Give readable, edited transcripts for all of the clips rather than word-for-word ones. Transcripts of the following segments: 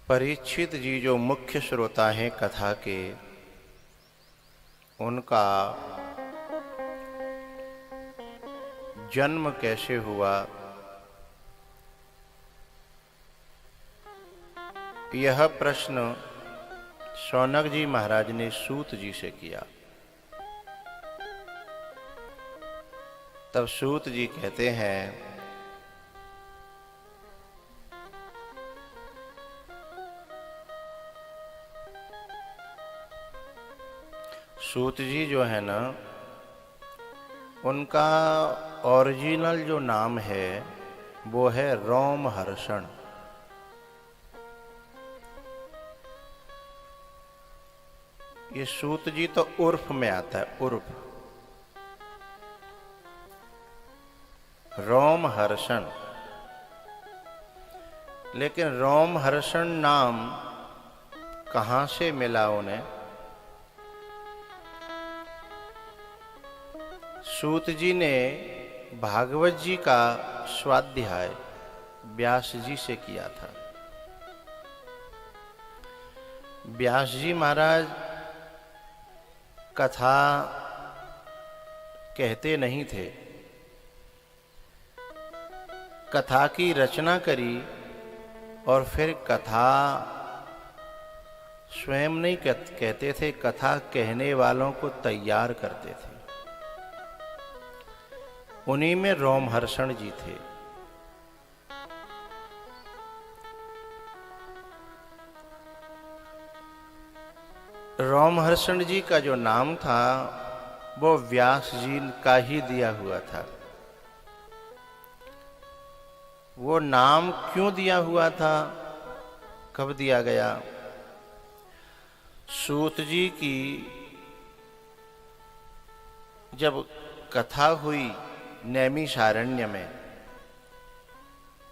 परीक्षित जी जो मुख्य श्रोता हैं कथा के, उनका जन्म कैसे हुआ, यह प्रश्न शौनक जी महाराज ने सूत जी से किया। तब सूत जी कहते हैं, सूत जी जो है ना, उनका ओरिजिनल जो नाम है वो है रोमहर्षण। ये सूत जी तो उर्फ में आता है, उर्फ रोमहर्षण। लेकिन रोमहर्षण नाम कहां से मिला उन्हें? सूत जी ने भागवत जी का स्वाध्याय व्यास जी से किया था। व्यास जी महाराज कथा कहते नहीं थे, कथा की रचना करी और फिर कथा स्वयं नहीं कहते थे, कथा कहने वालों को तैयार करते थे। उन्हीं में रोमहर्षण जी थे। रोमहर्षण जी का जो नाम था वो व्यास जी का ही दिया हुआ था। वो नाम क्यों दिया हुआ था, कब दिया गया? सूत जी की जब कथा हुई नैमिषारण्य में,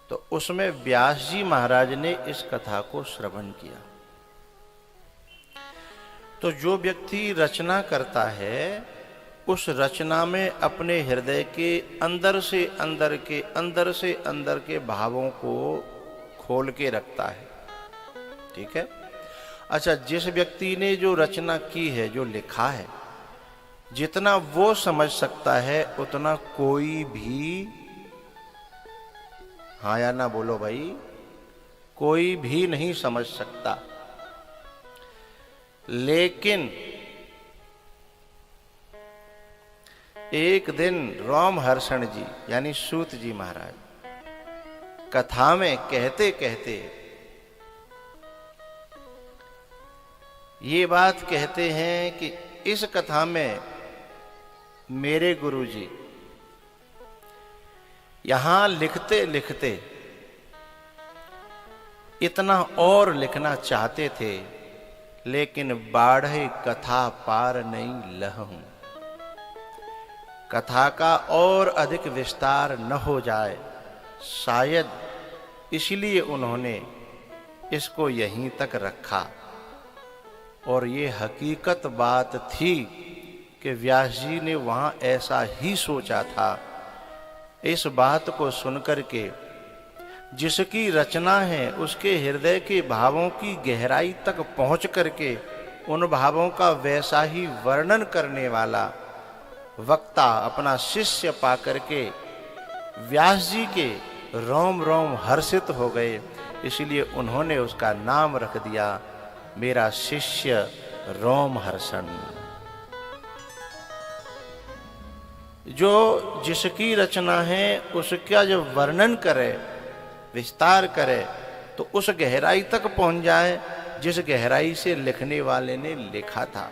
तो उसमें व्यास जी महाराज ने इस कथा को श्रवण किया। तो जो व्यक्ति रचना करता है, उस रचना में अपने हृदय के अंदर से अंदर के भावों को खोल के रखता है। ठीक है। अच्छा, जिस व्यक्ति ने जो रचना की है, जो लिखा है, जितना वो समझ सकता है उतना कोई भी, हाँ या ना बोलो भाई, कोई भी नहीं समझ सकता। लेकिन एक दिन रोमहर्षण जी यानी सूत जी महाराज कथा में कहते कहते ये बात कहते हैं कि इस कथा में मेरे गुरुजी यहां लिखते लिखते इतना और लिखना चाहते थे, लेकिन बाढ़े कथा पार नहीं लहूं। कथा का और अधिक विस्तार न हो जाए, शायद इसलिए उन्होंने इसको यहीं तक रखा। और ये हकीकत बात थी कि व्यास जी ने वहां ऐसा ही सोचा था। इस बात को सुनकर के जिसकी रचना है, उसके हृदय के भावों की गहराई तक पहुंच करके उन भावों का वैसा ही वर्णन करने वाला वक्ता अपना शिष्य पा करके व्यास जी के रोम रोम हर्षित हो गए। इसलिए उन्होंने उसका नाम रख दिया मेरा शिष्य रोमहर्षण। जो जिसकी रचना है उसका जब वर्णन करे, विस्तार करे, तो उस गहराई तक पहुंच जाए जिस गहराई से लिखने वाले ने लिखा था।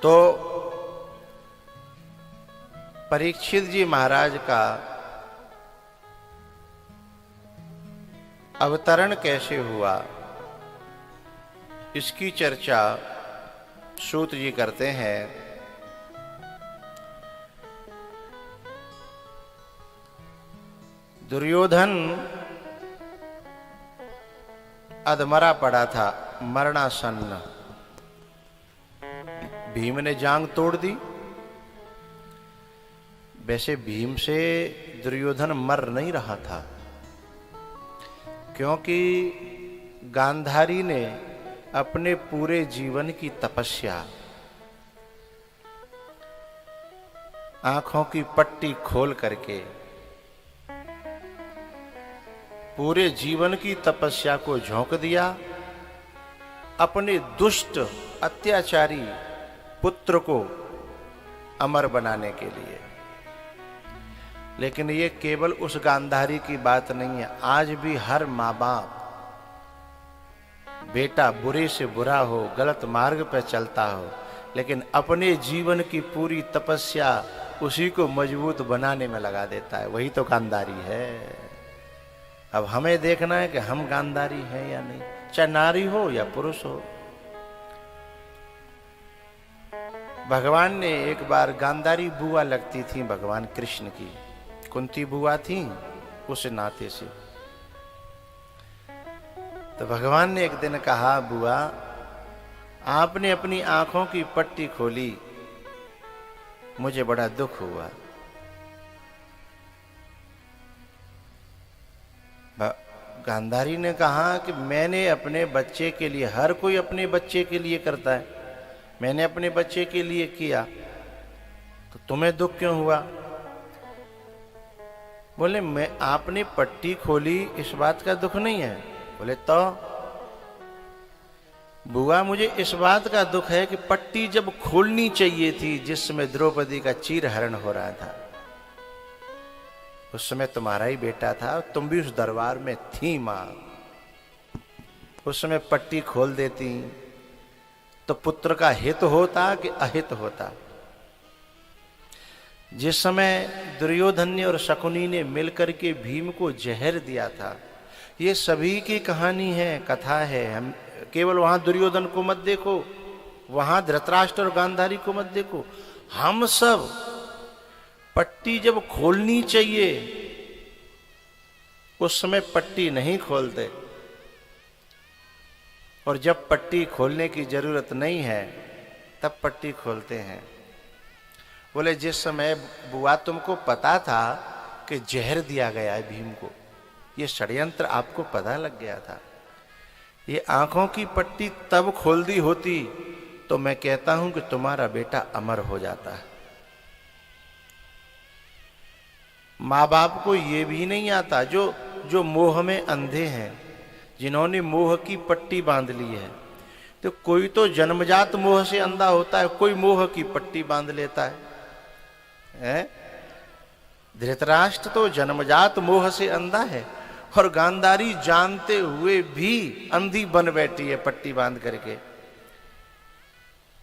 तो परीक्षित जी महाराज का अवतरण कैसे हुआ, इसकी चर्चा सूत जी करते हैं। दुर्योधन अधमरा पड़ा था, मरणासन्न। भीम ने जांग तोड़ दी। वैसे भीम से दुर्योधन मर नहीं रहा था, क्योंकि गांधारी ने अपने पूरे जीवन की तपस्या आंखों की पट्टी खोल करके पूरे जीवन की तपस्या को झोंक दिया अपने दुष्ट अत्याचारी पुत्र को अमर बनाने के लिए। लेकिन ये केवल उस गांधारी की बात नहीं है, आज भी हर माँ बाप बेटा बुरे से बुरा हो, गलत मार्ग पर चलता हो, लेकिन अपने जीवन की पूरी तपस्या उसी को मजबूत बनाने में लगा देता है। वही तो गांधारी है। अब हमें देखना है कि हम गांधारी हैं या नहीं, चाहे नारी हो या पुरुष हो। भगवान ने एक बार गांधारी बुआ लगती थी भगवान कृष्ण की, कुंती बुआ थी उस नाते से। तो भगवान ने एक दिन कहा, बुआ आपने अपनी आंखों की पट्टी खोली, मुझे बड़ा दुख हुआ। गांधारी ने कहा कि मैंने अपने बच्चे के लिए, हर कोई अपने बच्चे के लिए करता है, मैंने अपने बच्चे के लिए किया, तो तुम्हें दुख क्यों हुआ? बोले मैं आपने पट्टी खोली इस बात का दुख नहीं है। बोले तो बुआ मुझे इस बात का दुख है कि पट्टी जब खोलनी चाहिए थी, जिस समय द्रौपदी का चीरहरण हो रहा था, उस समय तुम्हारा ही बेटा था, तुम भी उस दरबार में थी मां, उस समय पट्टी खोल देती तो पुत्र का हित होता कि अहित होता। जिस समय दुर्योधन ने और शकुनी ने मिलकर के भीम को जहर दिया था, ये सभी की कहानी है, कथा है। हम केवल वहां दुर्योधन को मत देखो, वहां धृतराष्ट्र और गांधारी को मत देखो। हम सब पट्टी जब खोलनी चाहिए उस समय पट्टी नहीं खोलते, और जब पट्टी खोलने की जरूरत नहीं है तब पट्टी खोलते हैं। बोले जिस समय बुआ तुमको पता था कि जहर दिया गया है भीम को, ये षड्यंत्र आपको पता लग गया था, ये आंखों की पट्टी तब खोल दी होती तो मैं कहता हूं कि तुम्हारा बेटा अमर हो जाता है। माँ बाप को ये भी नहीं आता, जो मोह में अंधे हैं, जिन्होंने मोह की पट्टी बांध ली है। तो कोई तो जन्मजात मोह से अंधा होता है, कोई मोह की पट्टी बांध लेता है। धृतराष्ट्र तो जन्मजात मोह से अंधा है, और गांधारी जानते हुए भी अंधी बन बैठी है पट्टी बांध करके।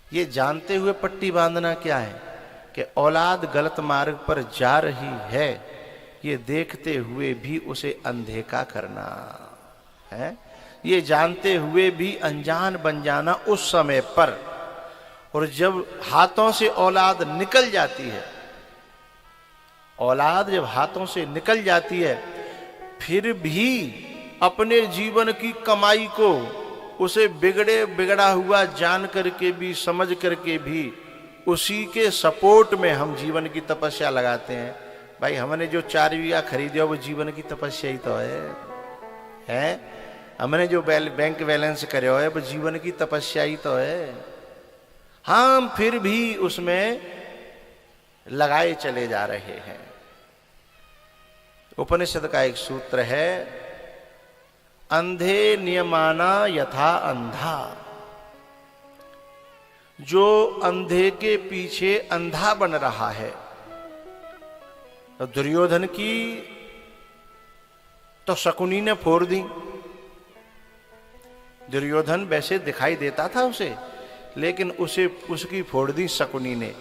ये जानते हुए पट्टी बांधना क्या है कि औलाद गलत मार्ग पर जा रही है, ये देखते हुए भी उसे अनदेखा करना है, ये जानते हुए भी अनजान बन जाना उस समय पर। और जब हाथों से औलाद निकल जाती है, औलाद जब हाथों से निकल जाती है, फिर भी अपने जीवन की कमाई को उसे बिगड़ा हुआ जान करके भी, समझ करके भी, उसी के सपोर्ट में हम जीवन की तपस्या लगाते हैं। भाई हमने जो 4 बीघा खरीदा वो जीवन की तपस्या ही तो है? हमने जो बैंक बैलेंस करे हो वो जीवन की तपस्या ही तो है। हम फिर भी उसमें लगाए चले जा रहे हैं। उपनिषद का एक सूत्र है, अंधे नियमाना यथा अंधा। जो अंधे के पीछे अंधा बन रहा है, तो दुर्योधन की तो शकुनी ने फोड़ दी। दुर्योधन वैसे दिखाई देता था उसे, लेकिन उसकी फोड़ दी शकुनी ने।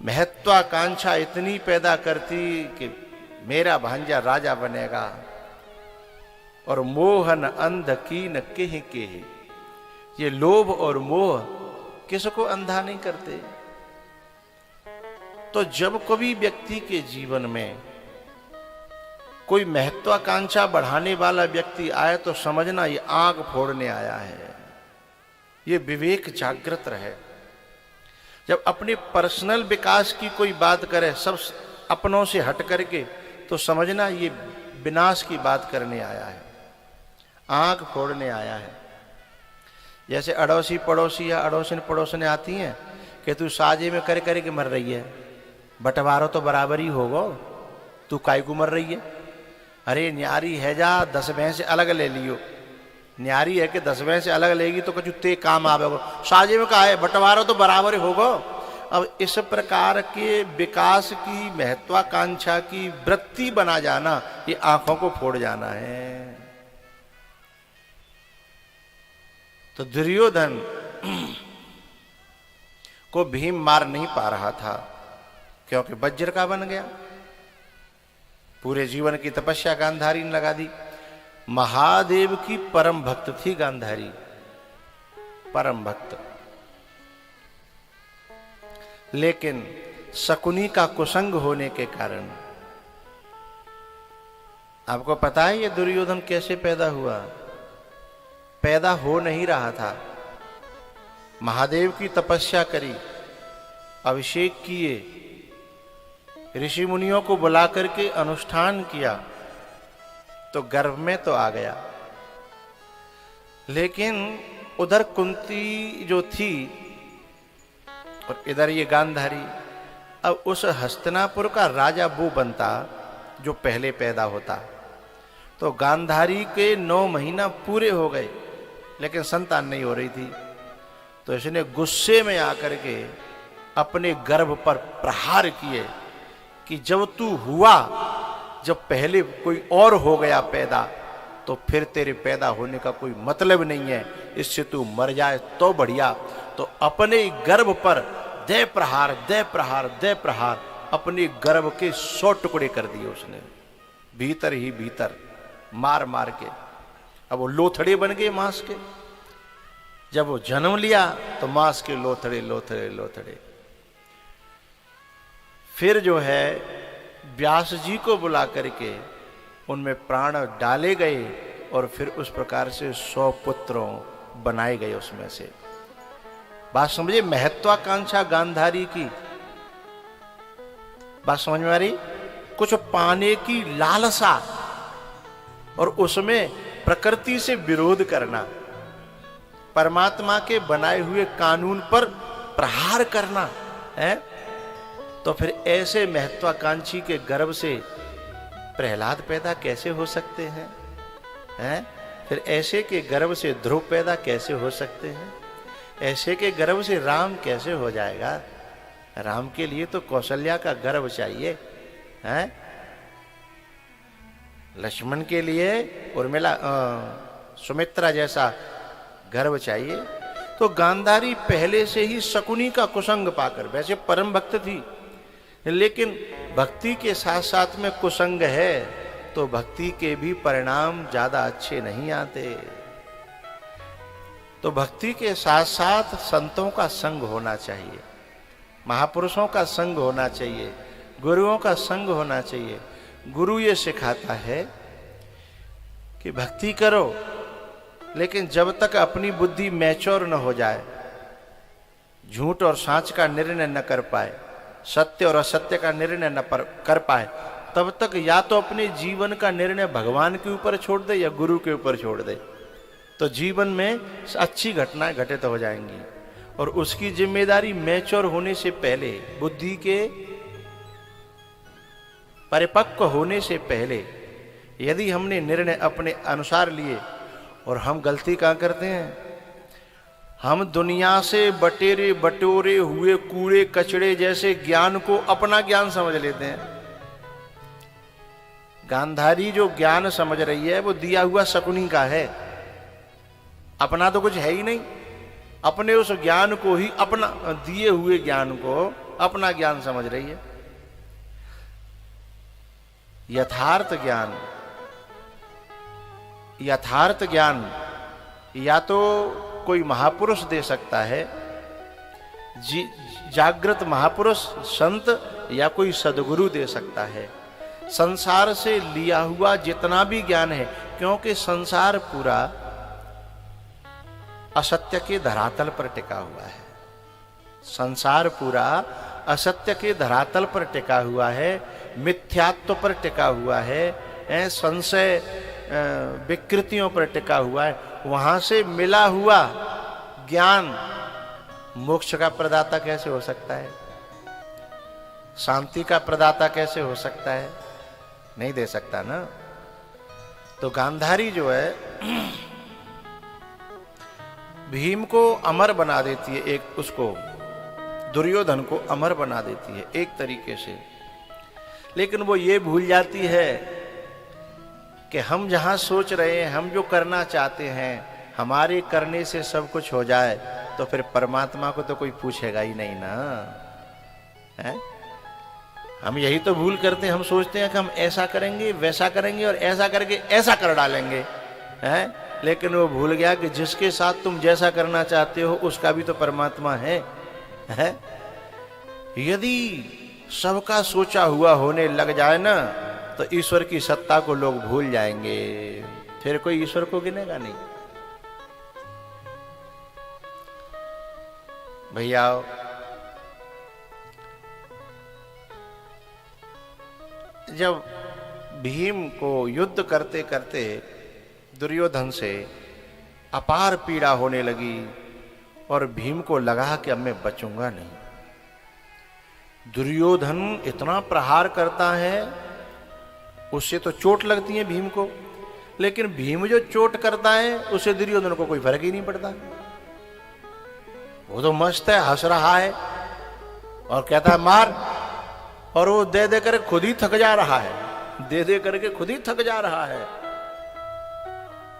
महत्वाकांक्षा इतनी पैदा करती कि मेरा भांजा राजा बनेगा, और मोहन अंध कीन केह केह। ये लोभ और मोह किसको अंधा नहीं करते। तो जब कभी व्यक्ति के जीवन में कोई महत्वाकांक्षा बढ़ाने वाला व्यक्ति आए तो समझना ये आग फोड़ने आया है, ये विवेक जागृत रहे। जब अपने पर्सनल विकास की कोई बात करे, सब अपनों से हट करके, तो समझना ये विनाश की बात करने आया है। आंख फोड़ने आया है। जैसे अड़ोसी पड़ोसी या अड़ोसन पड़ोसने आती हैं कि तू साजे में कर कर के मर रही है, बंटवारो तो बराबर ही होगो, तू काय को मर रही है। अरे न्यारी है जा 10 भैंस अलग ले लियो, न्यारी है कि 10 भैंस अलग लेगी तो कुछ ते काम आवेगो, साजे में कहा है बंटवारो तो बराबर ही होगो। अब इस प्रकार के विकास की महत्वाकांक्षा की वृत्ति बना जाना, ये आंखों को फोड़ जाना है। तो दुर्योधन को भीम मार नहीं पा रहा था क्योंकि वज्र का बन गया। पूरे जीवन की तपस्या गांधारी ने लगा दी। महादेव की परम भक्त थी गांधारी, परम भक्त। लेकिन शकुनी का कुसंग होने के कारण, आपको पता है ये दुर्योधन कैसे पैदा हुआ? पैदा हो नहीं रहा था। महादेव की तपस्या करी, अभिषेक किए, ऋषि मुनियों को बुला करके अनुष्ठान किया, तो गर्भ में तो आ गया। लेकिन उधर कुंती जो थी और इधर ये गांधारी, अब उस हस्तिनापुर का राजा वो बनता जो पहले पैदा होता। तो गांधारी के 9 महीना पूरे हो गए लेकिन संतान नहीं हो रही थी। तो इसने गुस्से में आकर के अपने गर्भ पर प्रहार किए कि जब तू हुआ, जब पहले कोई और हो गया पैदा, तो फिर तेरे पैदा होने का कोई मतलब नहीं है, इससे तू मर जाए तो बढ़िया। तो अपने गर्भ पर दे प्रहार दे प्रहार दे प्रहार, अपने गर्भ के 100 टुकड़े कर दिए उसने, भीतर ही भीतर मार मार के। अब वो लोथड़े बन गए मांस के। जब वो जन्म लिया तो मांस के लोथड़े लोथड़े लोथड़े। फिर जो है व्यास जी को बुला करके उनमें प्राण डाले गए और फिर उस प्रकार से 100 पुत्रों बनाए गए उसमें से। बात समझिए, महत्वाकांक्षा गांधारी की बात समझ में आ रही? कुछ पाने की लालसा और उसमें प्रकृति से विरोध करना, परमात्मा के बनाए हुए कानून पर प्रहार करना है। तो फिर ऐसे महत्वाकांक्षी के गर्भ से प्रहलाद पैदा कैसे हो सकते हैं? हैं? फिर ऐसे के गर्भ से ध्रुव पैदा कैसे हो सकते हैं? ऐसे के गर्भ से राम कैसे हो जाएगा? राम के लिए तो कौशल्या का गर्भ चाहिए, हैं? लक्ष्मण के लिए उर्मिला सुमित्रा जैसा गर्भ चाहिए। तो गांधारी पहले से ही शकुनी का कुसंग पाकर, वैसे परम भक्त थी, लेकिन भक्ति के साथ साथ में कुसंग है तो भक्ति के भी परिणाम ज्यादा अच्छे नहीं आते। तो भक्ति के साथ साथ संतों का संग होना चाहिए, महापुरुषों का संग होना चाहिए, गुरुओं का संग होना चाहिए। गुरु ये सिखाता है कि भक्ति करो, लेकिन जब तक अपनी बुद्धि मैच्योर न हो जाए, झूठ और सच का निर्णय न कर पाए, सत्य और असत्य का निर्णय न कर पाए, तब तक या तो अपने जीवन का निर्णय भगवान के ऊपर छोड़ दे या गुरु के ऊपर छोड़ दे, तो जीवन में अच्छी घटनाएं घटित हो जाएंगी। और उसकी जिम्मेदारी मैच्योर होने से पहले, बुद्धि के परिपक्व होने से पहले, यदि हमने निर्णय अपने अनुसार लिए, और हम गलती कहाँ करते हैं? हम दुनिया से बटेरे बटोरे हुए कूड़े कचड़े जैसे ज्ञान को अपना ज्ञान समझ लेते हैं। गांधारी जो ज्ञान समझ रही है वो दिया हुआ शकुनी का है, अपना तो कुछ है ही नहीं। अपने उस ज्ञान को ही, अपना दिए हुए ज्ञान को अपना ज्ञान समझ रही है। यथार्थ ज्ञान, यथार्थ ज्ञान या तो कोई महापुरुष दे सकता है, जागृत महापुरुष संत, या कोई सदगुरु दे सकता है। संसार से लिया हुआ जितना भी ज्ञान है, क्योंकि संसार पूरा असत्य के धरातल पर टिका हुआ है, संसार पूरा असत्य के धरातल पर टिका हुआ है, मिथ्यात्व पर टिका हुआ है, संशय विकृतियों पर टिका हुआ है, वहां से मिला हुआ ज्ञान मोक्ष का प्रदाता कैसे हो सकता है? शांति का प्रदाता कैसे हो सकता है? नहीं दे सकता ना। तो गांधारी जो है भीम को अमर बना देती है, एक उसको दुर्योधन को अमर बना देती है एक तरीके से, लेकिन वो ये भूल जाती है कि हम जहां सोच रहे हैं, हम जो करना चाहते हैं, हमारे करने से सब कुछ हो जाए, तो फिर परमात्मा को तो कोई पूछेगा ही नहीं ना, है? हम यही तो भूल करते हैं। हम सोचते हैं कि हम ऐसा करेंगे, वैसा करेंगे और ऐसा करके ऐसा कर डालेंगे, हैं? लेकिन वो भूल गया कि जिसके साथ तुम जैसा करना चाहते हो उसका भी तो परमात्मा है? यदि सबका सोचा हुआ होने लग जाए ना, तो ईश्वर की सत्ता को लोग भूल जाएंगे, फिर कोई ईश्वर को गिनेगा नहीं। भैया जब भीम को युद्ध करते करते दुर्योधन से अपार पीड़ा होने लगी और भीम को लगा कि अब मैं बचूंगा नहीं, दुर्योधन इतना प्रहार करता है, उससे तो चोट लगती है भीम को, लेकिन भीम जो चोट करता है उससे दुर्योधन को कोई फर्क ही नहीं पड़ता। वो तो मस्त है, हंस रहा है और कहता है मार, और वो दे दे कर खुद ही थक जा रहा है, दे दे करके खुद ही थक जा रहा है।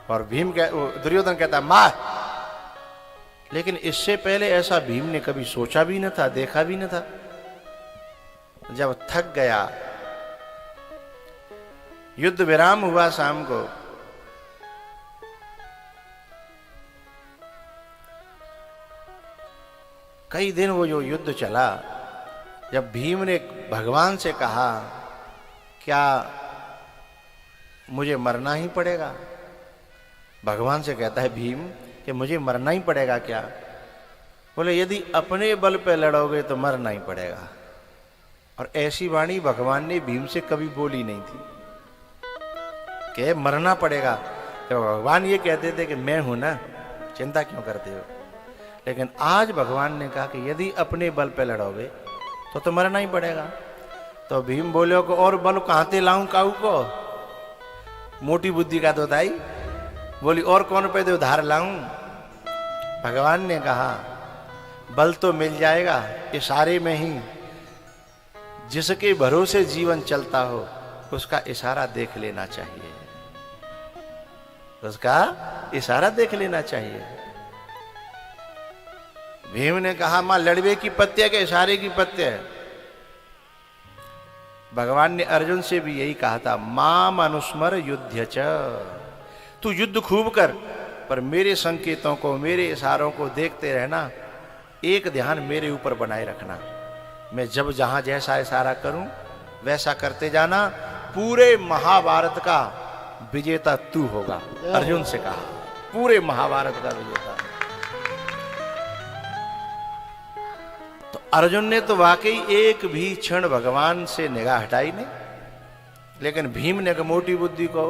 और दुर्योधन कहता है मार, लेकिन इससे पहले ऐसा भीम ने कभी सोचा भी न था, देखा भी न था। जब थक गया, युद्ध विराम हुआ शाम को, कई दिन वो जो युद्ध चला, जब भीम ने भगवान से कहा क्या मुझे मरना ही पड़ेगा, भगवान से कहता है भीम कि मुझे मरना ही पड़ेगा क्या? बोले यदि अपने बल पे लड़ोगे तो मरना ही पड़ेगा। और ऐसी वाणी भगवान ने भीम से कभी बोली नहीं थी कि मरना पड़ेगा। तो भगवान ये कहते थे कि मैं हूं ना, चिंता क्यों करते हो? लेकिन आज भगवान ने कहा कि यदि अपने बल पे लड़ोगे तो मरना ही पड़ेगा। तो भीम बोले को और बल कहां से लाऊं काऊ को, मोटी बुद्धि का तो दाई, बोली और कौन पे दे उधार लाऊं? भगवान ने कहा बल तो मिल जाएगा, इशारे में ही, जिसके भरोसे जीवन चलता हो उसका इशारा देख लेना चाहिए, उसका इशारा देख लेना चाहिए। भीम ने कहा मां लड़वे की पत्ते के इशारे की पत्ते है। भगवान ने अर्जुन से भी यही कहा था, माम अनुस्मर युद्ध च, तू युद्ध खूब कर, पर मेरे संकेतों को, मेरे इशारों को देखते रहना, एक ध्यान मेरे ऊपर बनाए रखना। मैं जब जहां जैसा इशारा करूं वैसा करते जाना, पूरे महाभारत का विजेता तू होगा। अर्जुन से कहा पूरे महाभारत का विजेता। तो अर्जुन ने तो वाकई एक भी क्षण भगवान से निगाह हटाई नहीं, लेकिन भीम ने मोटी बुद्धि को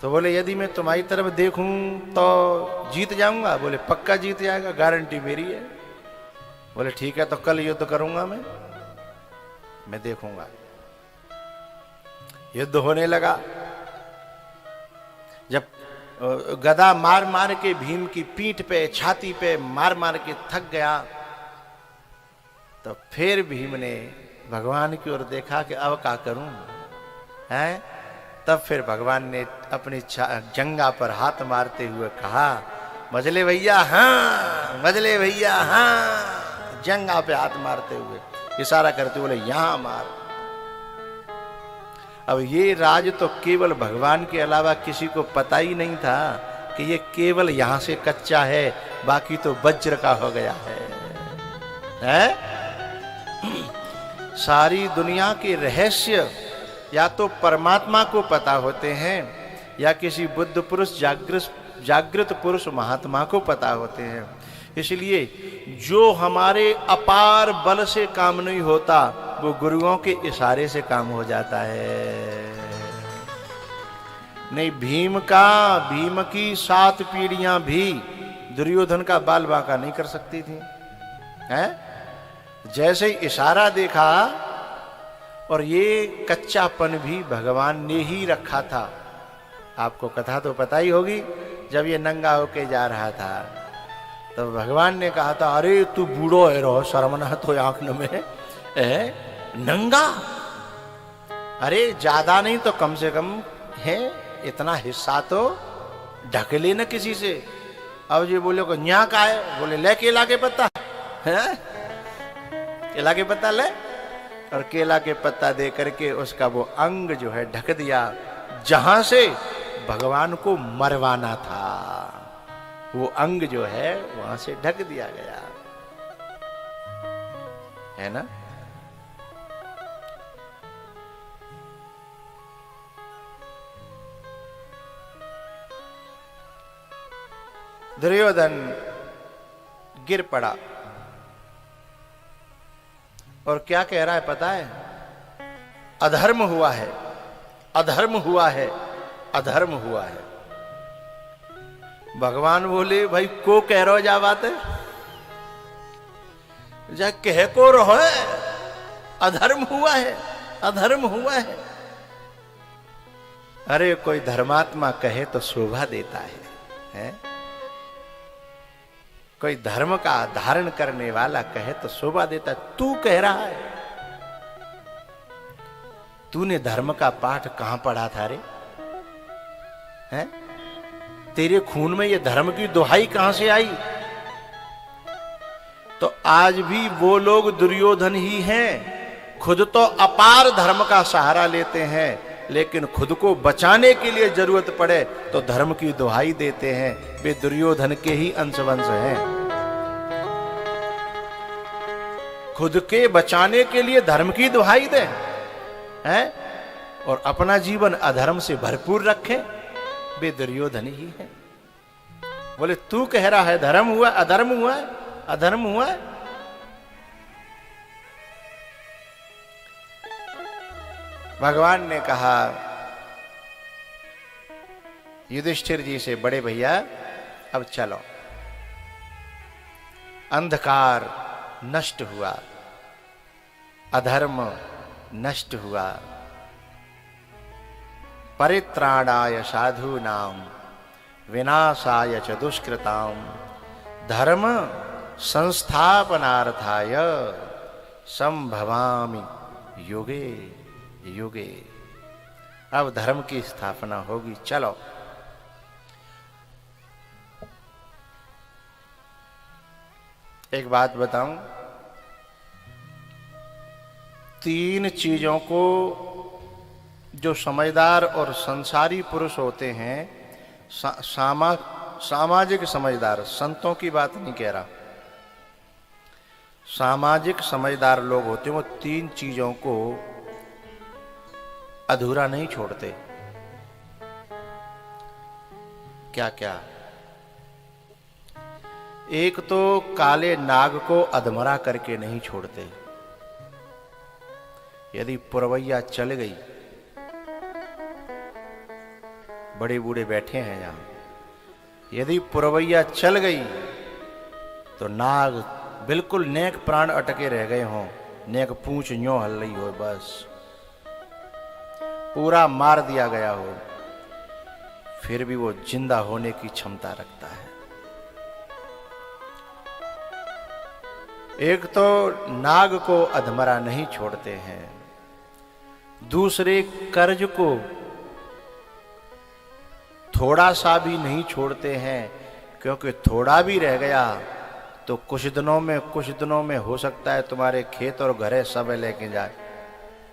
तो बोले यदि मैं तुम्हारी तरफ देखूं तो जीत जाऊंगा? बोले पक्का जीत जाएगा, गारंटी मेरी है। बोले ठीक है, तो कल युद्ध करूंगा मैं देखूंगा। युद्ध होने लगा। जब गदा मार मार के भीम की पीठ पे, छाती पे मार मार के थक गया, तो फिर भीम ने भगवान की ओर देखा कि अब क्या करूं, हैं? तब फिर भगवान ने अपनी जंगा पर हाथ मारते हुए कहा, मजले भैया हाँ, मजले भैया हाँ, जंगा पे हाथ मारते हुए इशारा करते बोले यहां मार। अब ये राज तो केवल भगवान के अलावा किसी को पता ही नहीं था कि ये केवल यहां से कच्चा है, बाकी तो वज्र का हो गया है? सारी दुनिया के रहस्य या तो परमात्मा को पता होते हैं या किसी बुद्ध पुरुष, जागृत पुरुष महात्मा को पता होते हैं। इसलिए जो हमारे अपार बल से काम नहीं होता वो गुरुओं के इशारे से काम हो जाता है। नहीं, भीम की 7 पीढ़ियां भी दुर्योधन का बाल बांका नहीं कर सकती थी। हैं? जैसे ही इशारा देखा, और ये कच्चापन भी भगवान ने ही रखा था। आपको कथा तो पता ही होगी, जब ये नंगा होके जा रहा था तो भगवान ने कहा था, अरे तू बूढ़ो है रो, शर्मना तो आंख में नंगा, अरे ज्यादा नहीं तो कम से कम है इतना हिस्सा तो ढक लेना किसी से। अब ये बोले को न्या का है, बोले ले केला के पत्ता है, केला के पत्ता ले, और केला के पत्ता दे करके उसका वो अंग जो है ढक दिया, जहां से भगवान को मरवाना था, वो अंग जो है वहां से ढक दिया गया, है ना। दुर्योधन गिर पड़ा और क्या कह रहा है पता है? अधर्म हुआ है, अधर्म हुआ है, अधर्म हुआ है। भगवान बोले, भाई को कह रहो जा बात है, जा कह को रहो है, अधर्म हुआ है, अधर्म हुआ है। अरे कोई धर्मात्मा कहे तो शोभा देता है? कोई धर्म का धारण करने वाला कहे तो शोभा देता है। तू कह रहा है, तूने धर्म का पाठ कहां पढ़ा था रे? हैं? तेरे खून में ये धर्म की दुहाई कहां से आई? तो आज भी वो लोग दुर्योधन ही हैं, खुद तो अपार धर्म का सहारा लेते हैं, लेकिन खुद को बचाने के लिए जरूरत पड़े तो धर्म की दुहाई देते हैं। वे दुर्योधन के ही अंशवंश हैं। खुद के बचाने के लिए धर्म की दुहाई दें, हैं? और अपना जीवन अधर्म से भरपूर रखें, वे दुर्योधन ही हैं। बोले तू कह रहा है धर्म हुआ, अधर्म हुआ, अधर्म हुआ। भगवान ने कहा युधिष्ठिर जी से, बड़े भैया अब चलो, अंधकार नष्ट हुआ, अधर्म नष्ट हुआ, परित्राणाय साधूनां विनाशाय च दुष्कृतां धर्म संस्थापनार्थाय संभवामि युगे युगे। अब धर्म की स्थापना होगी, चलो। एक बात बताऊं, 3 चीजों को जो समझदार और संसारी पुरुष होते हैं, सामाजिक समझदार, संतों की बात नहीं कह रहा, सामाजिक समझदार लोग होते हैं, वो 3 चीजों को अधूरा नहीं छोड़ते। क्या क्या? एक तो काले नाग को अधमरा करके नहीं छोड़ते। यदि पुरवैया चल गई, बड़े बूढ़े बैठे हैं यहां, यदि पुरवैया चल गई तो नाग बिल्कुल नेक प्राण अटके रह गए हों, नेक पूंछ न्यों हल रही हो, बस पूरा मार दिया गया हो, फिर भी वो जिंदा होने की क्षमता रखता है। एक तो नाग को अधमरा नहीं छोड़ते हैं, दूसरे कर्ज को थोड़ा सा भी नहीं छोड़ते हैं, क्योंकि थोड़ा भी रह गया तो कुछ दिनों में हो सकता है तुम्हारे खेत और घरे सब लेके जाए,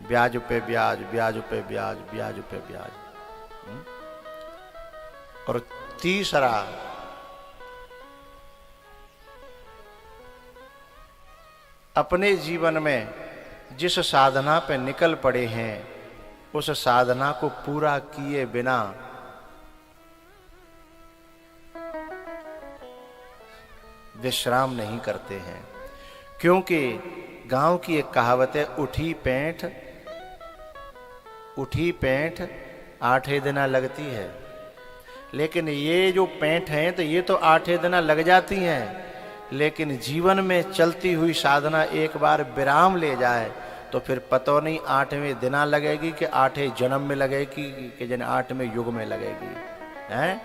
ब्याज पे ब्याज, ब्याज पे ब्याज, ब्याज पे ब्याज। और तीसरा, अपने जीवन में जिस साधना पे निकल पड़े हैं, उस साधना को पूरा किए बिना विश्राम नहीं करते हैं। क्योंकि गांव की एक कहावत है, उठी पैंठ 8 ही दिन लगती है। लेकिन ये जो पैंठ हैं तो ये तो 8 ही दिन लग जाती हैं, लेकिन जीवन में चलती हुई साधना एक बार विराम ले जाए तो फिर पता नहीं 8वें दिना लगेगी कि 8वें जन्म में लगेगी कि जन 8वें युग में लगेगी। हैं?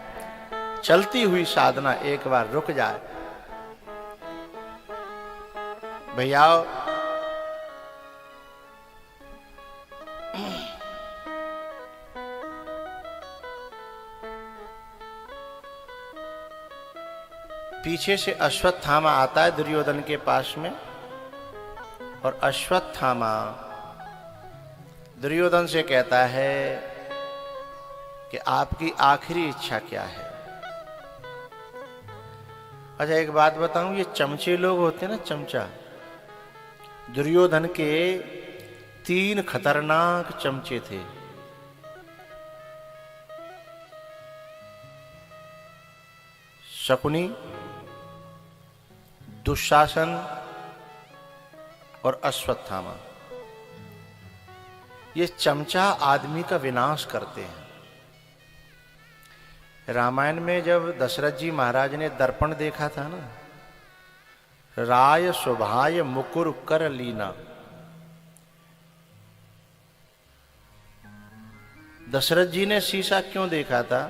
चलती हुई साधना एक बार रुक जाए। भैया पीछे से अश्वत्थामा आता है दुर्योधन के पास में, और अश्वत्थामा दुर्योधन से कहता है कि आपकी आखिरी इच्छा क्या है। अच्छा एक बात बताऊं, ये चमचे लोग होते हैं ना, चमचा, दुर्योधन के 3 खतरनाक चमचे थे। शकुनी, दुशासन और अश्वत्थामा। ये चमचा आदमी का विनाश करते हैं। रामायण में जब दशरथ जी महाराज ने दर्पण देखा था ना, राय शोभाय मुकुर कर लीना, दशरथ जी ने शीशा क्यों देखा था?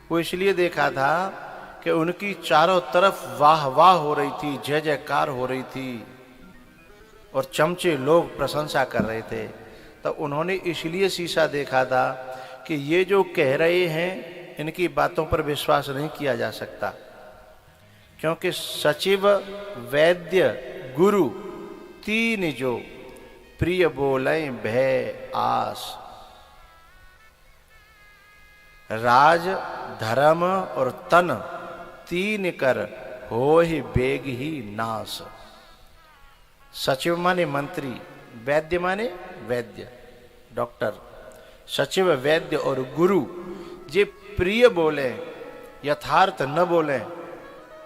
वो इसलिए देखा था कि उनकी चारों तरफ वाह वाह हो रही थी, जय जयकार हो रही थी और चमचे लोग प्रशंसा कर रहे थे। तो उन्होंने इसलिए शीशा देखा था कि ये जो कह रहे हैं इनकी बातों पर विश्वास नहीं किया जा सकता, क्योंकि सचिव वैद्य गुरु 3 जो प्रिय बोले भय आस, राज धर्म और तन 3 कर हो ही बेग ही नाश। सचिव माने मंत्री, वैद्य माने वैद्य डॉक्टर, सचिव वैद्य और गुरु जे प्रिय बोले, यथार्थ न बोले,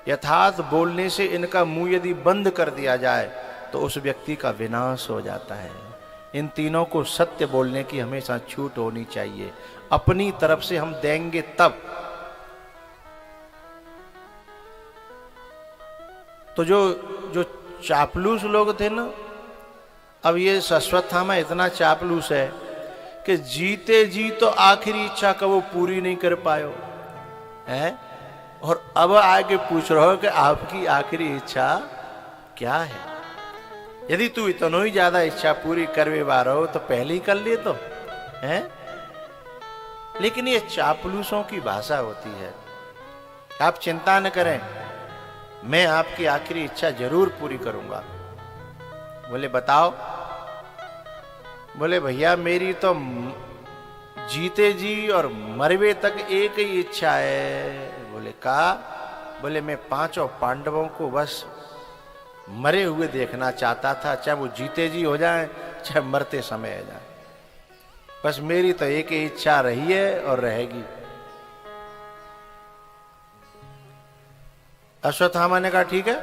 यथार्थ बोलने से इनका मुंह यदि बंद कर दिया जाए तो उस व्यक्ति का विनाश हो जाता है। इन तीनों को सत्य बोलने की हमेशा छूट होनी चाहिए, अपनी तरफ से हम देंगे तब। तो जो चापलूस लोग थे ना, अब ये अश्वत्थामा इतना चापलूस है कि जीते जी तो आखिरी इच्छा का वो पूरी नहीं कर पायो है, और अब आगे पूछ रहे हो कि आपकी आखिरी इच्छा क्या है। यदि तू इतना ही ज्यादा इच्छा पूरी करवे बारो तो पहले ही कर ले तो है। लेकिन ये चापलूसों की भाषा होती है। आप चिंता न करें, मैं आपकी आखिरी इच्छा जरूर पूरी करूंगा। बोले बताओ? बोले भैया मेरी तो जीते जी और मरवे तक एक ही इच्छा है। बोले का? बोले मैं 5 पांडवों को बस मरे हुए देखना चाहता था, चाहे वो जीते जी हो जाएं चाहे मरते समय हो जाए। बस मेरी तो एक ही इच्छा रही है और रहेगी। अश्वत्थामा ने कहा ठीक है।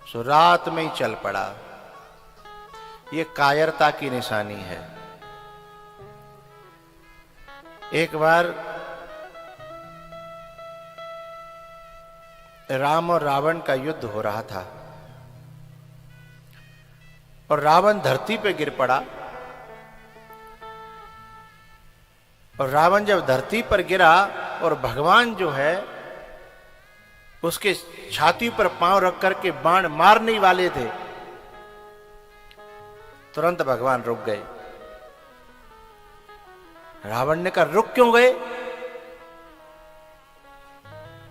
सो रात में ही चल पड़ा। ये कायरता की निशानी है। एक बार राम और रावण का युद्ध हो रहा था और रावण धरती पे गिर पड़ा, और रावण जब धरती पर गिरा और भगवान जो है उसके छाती पर पांव रख करके बाण मारने वाले थे, तुरंत भगवान रुक गए। रावण ने कहा रुक क्यों गए?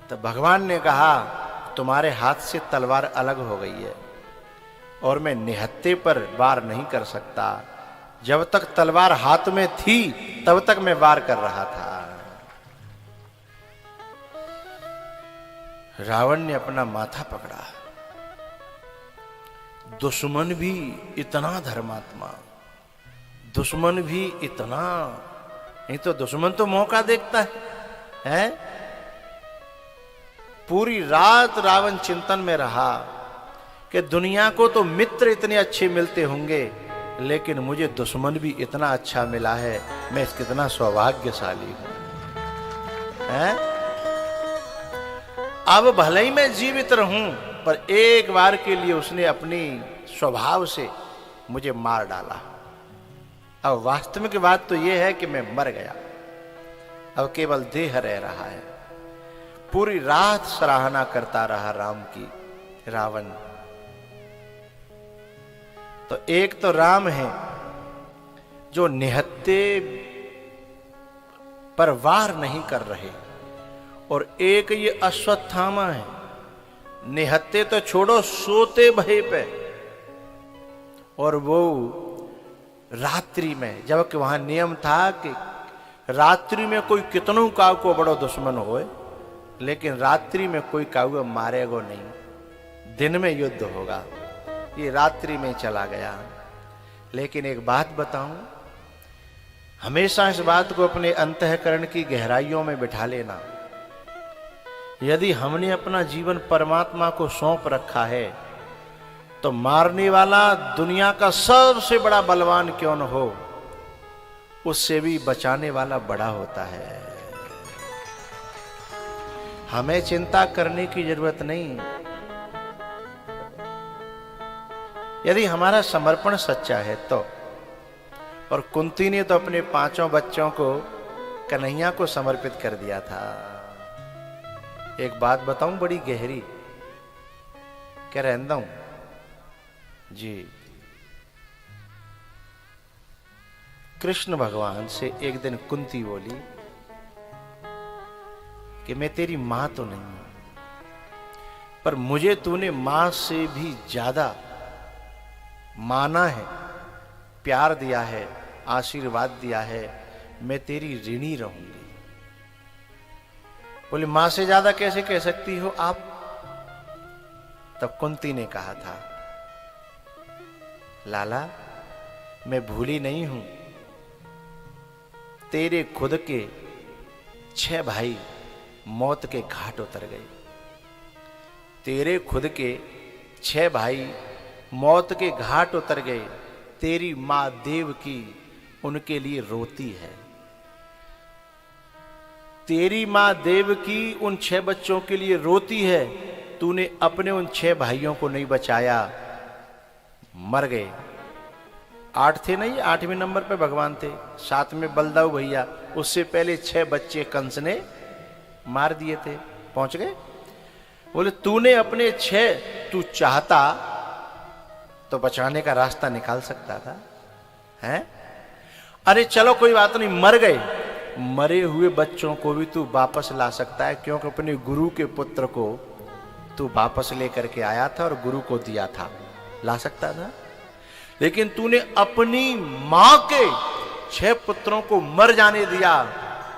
तो भगवान ने कहा तुम्हारे हाथ से तलवार अलग हो गई है और मैं निहत्थे पर वार नहीं कर सकता। जब तक तलवार हाथ में थी तब तक मैं वार कर रहा था। रावण ने अपना माथा पकड़ा। दुश्मन भी इतना धर्मात्मा, दुश्मन भी इतना, नहीं तो दुश्मन तो मौका देखता है? पूरी रात रावण चिंतन में रहा कि दुनिया को तो मित्र इतने अच्छे मिलते होंगे, लेकिन मुझे दुश्मन भी इतना अच्छा मिला है, मैं कितना सौभाग्यशाली हूं। हैं? अब भले ही मैं जीवित रहूं, पर एक बार के लिए उसने अपनी स्वभाव से मुझे मार डाला। अब वास्तविक बात तो यह है कि मैं मर गया, अब केवल देह रह रहा है। पूरी रात सराहना करता रहा राम की रावण। तो एक तो राम है जो निहत्थे पर वार नहीं कर रहे, और एक ये अश्वत्थामा है, निहत्थे तो छोड़ो, सोते भय पे। और वो रात्रि में, जबकि वहां नियम था कि रात्रि में कोई कितनों काऊ को बड़ो दुश्मन होए, लेकिन रात्रि में कोई काऊ मारेगो नहीं, दिन में युद्ध होगा। ये रात्रि में चला गया। लेकिन एक बात बताऊं, हमेशा इस बात को अपने अंतःकरण की गहराइयों में बिठा लेना। यदि हमने अपना जीवन परमात्मा को सौंप रखा है, तो मारने वाला दुनिया का सबसे बड़ा बलवान क्यों न हो, उससे भी बचाने वाला बड़ा होता है। हमें चिंता करने की जरूरत नहीं। यदि हमारा समर्पण सच्चा है तो। और कुंती ने तो अपने 5 बच्चों को कन्हैया को समर्पित कर दिया था। एक बात बताऊं बड़ी गहरी, क्या रहता हूं जी। कृष्ण भगवान से एक दिन कुंती बोली कि मैं तेरी मां तो नहीं हूं, पर मुझे तूने मां से भी ज्यादा माना है, प्यार दिया है, आशीर्वाद दिया है, मैं तेरी ऋणी रहूंगी। बोले मां से ज्यादा कैसे कह सकती हो आप? तब कुंती ने कहा था, लाला मैं भूली नहीं हूं, तेरे खुद के 6 भाई मौत के घाट उतर गए। तेरे खुद के 6 भाई मौत के घाट उतर गए। तेरी मां देवकी उनके लिए रोती है। तेरी मां देवकी उन 6 बच्चों के लिए रोती है। तूने अपने उन 6 भाइयों को नहीं बचाया, मर गए। 8 थे नहीं, 8वें नंबर पे भगवान थे, 7 में बलदाऊ भैया, उससे पहले 6 बच्चे कंस ने मार दिए थे, पहुंच गए। बोले तूने अपने 6, तू चाहता तो बचाने का रास्ता निकाल सकता था, हैं? अरे चलो कोई बात नहीं, मर गए, मरे हुए बच्चों को भी तू वापस ला सकता है, क्योंकि अपने गुरु के पुत्र को तू वापस लेकर के आया था और गुरु को दिया था, ला सकता था। लेकिन तूने अपनी मां के 6 पुत्रों को मर जाने दिया,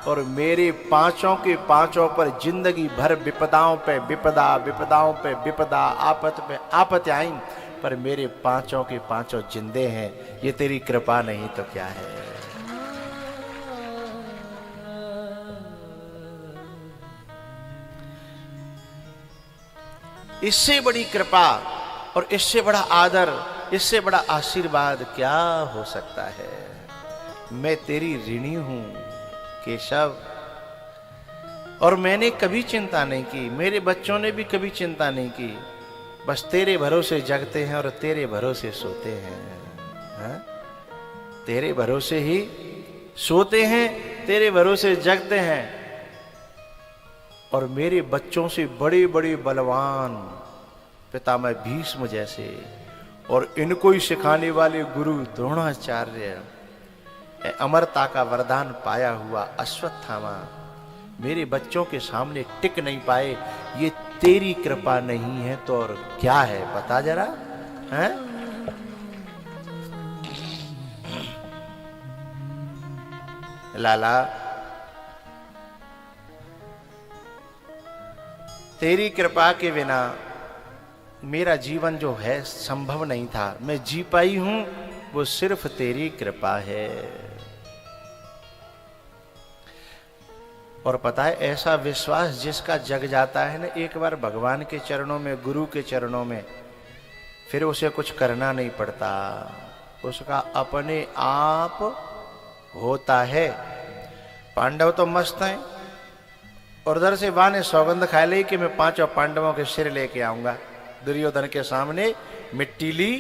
और मेरे 5 के 5 पर जिंदगी भर विपदाओं पे विपदा, विपदाओं पे विपदा, आपत पे आपत आई, पर मेरे 5 के 5 जिंदे हैं। ये तेरी कृपा नहीं तो क्या है? इससे बड़ी कृपा और इससे बड़ा आदर, इससे बड़ा आशीर्वाद क्या हो सकता है? मैं तेरी ऋणी हूं केशव, और मैंने कभी चिंता नहीं की, मेरे बच्चों ने भी कभी चिंता नहीं की। बस तेरे भरोसे जगते हैं और तेरे भरोसे सोते हैं, हा? तेरे भरोसे ही सोते हैं, तेरे भरोसे जगते हैं। और मेरे बच्चों से बड़े बड़े बलवान पितामह भीष्म जैसे, और इनको ही सिखाने वाले गुरु द्रोणाचार्य, अमरता का वरदान पाया हुआ अश्वत्थामा मेरे बच्चों के सामने टिक नहीं पाए। ये तेरी कृपा नहीं है तो और क्या है? बता जरा, हैं? लाला तेरी कृपा के बिना मेरा जीवन जो है संभव नहीं था। मैं जी पाई हूं वो सिर्फ तेरी कृपा है। और पता है, ऐसा विश्वास जिसका जग जाता है ना एक बार भगवान के चरणों में, गुरु के चरणों में, फिर उसे कुछ करना नहीं पड़ता। उसका अपने आप होता है। पांडव तो मस्त हैं, और उधर से वाह ने सौगंध खा ली कि मैं 5 पांडवों के सिर लेके आऊंगा। दुर्योधन के सामने मिट्टी ली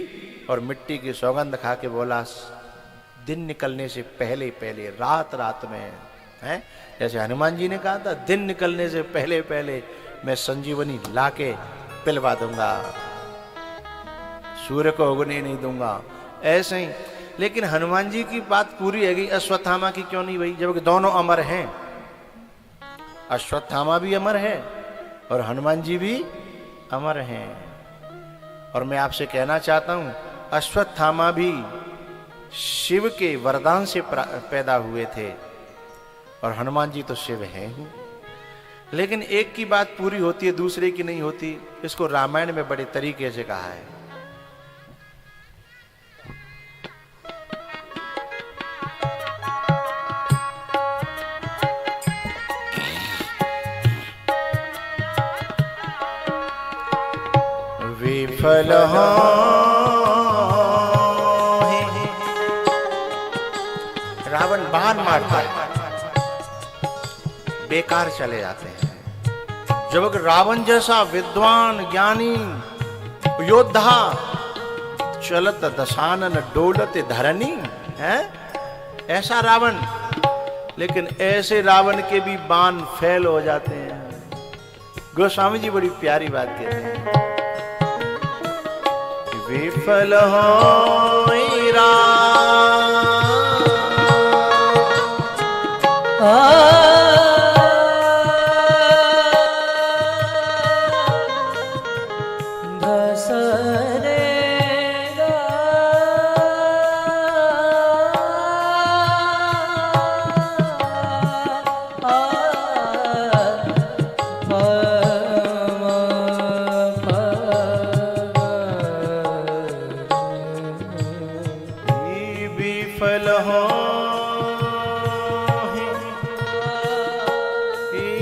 और मिट्टी की सौगंध खा के बोला, दिन निकलने से पहले पहले, रात रात में, है जैसे हनुमान जी ने कहा था, दिन निकलने से पहले पहले मैं संजीवनी लाके पिलवा दूंगा, सूर्य को उगने नहीं दूंगा, ऐसे ही। लेकिन हनुमान जी की बात पूरी है गई, अश्वत्थामा की क्यों नहीं भाई, जबकि दोनों अमर हैं। अश्वत्थामा भी अमर है और हनुमान जी भी अमर हैं। और मैं आपसे कहना चाहता हूं, अश्वत्थामा भी शिव के वरदान से पैदा हुए थे और हनुमान जी तो शिव हैं ही। लेकिन एक की बात पूरी होती है, दूसरे की नहीं होती। इसको रामायण में बड़े तरीके से कहा है। विफल हो रावण बाण मारता है, बेकार चले जाते हैं। जब रावण जैसा विद्वान ज्ञानी योद्धा, चलत दशानन डोलत धरनी है, ऐसा रावण, लेकिन ऐसे रावण के भी बाण फेल हो जाते हैं। गोस्वामी जी बड़ी प्यारी बात कहते हैं, विफल हो